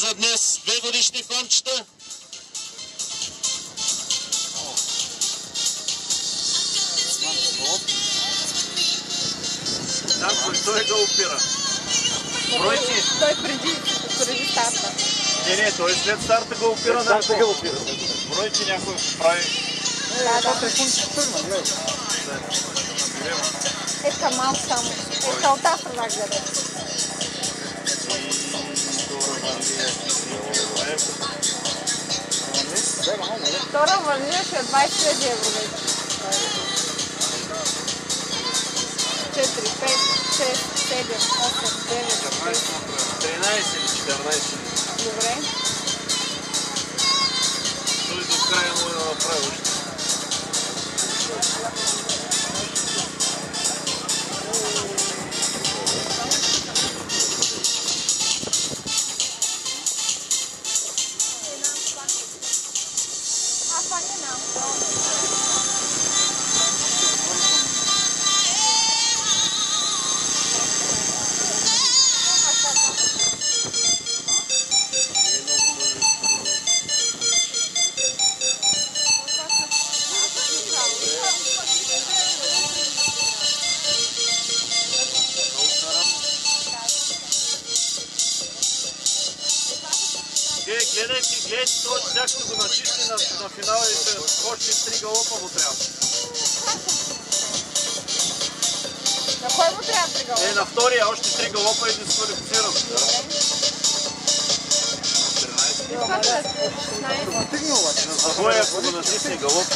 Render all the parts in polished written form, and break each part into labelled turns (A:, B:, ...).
A: за днес 2 годишни кончета.
B: Да, той го опира. Бройте.
C: Той преди старта.
B: Не, той след старта го опира.
D: Старта го опира.
B: Бройте някой прави.
C: Ето малко само. Ето от Африка гледа. Втора вълния ще е 20 000 евро вече. 4, 5, 6, 7, 8, 9, 10.
B: 13 или 14.
C: Добре.
B: Той до края му да направи още. Гледайте това, че сега ще го начисти на финала и ще още 3 галопа му трябва.
C: На кой му трябва 3 галопа?
B: На втория още 3 галопа и дисквалифицирам. На двоя, ако го натисне галоп.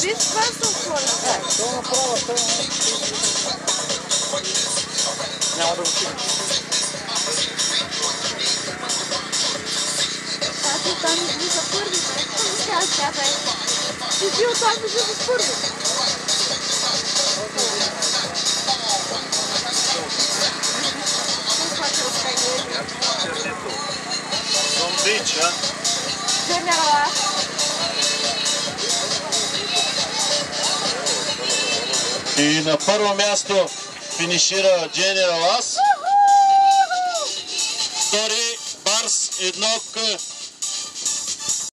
C: Виж, това са отворили.
D: Това направо, това няма да го стигне.
C: Той ми влиза първи, това ми казва, ти бил той ми влиза първи. General As.
A: И на първо място финишира General As. Втори Барс 1К.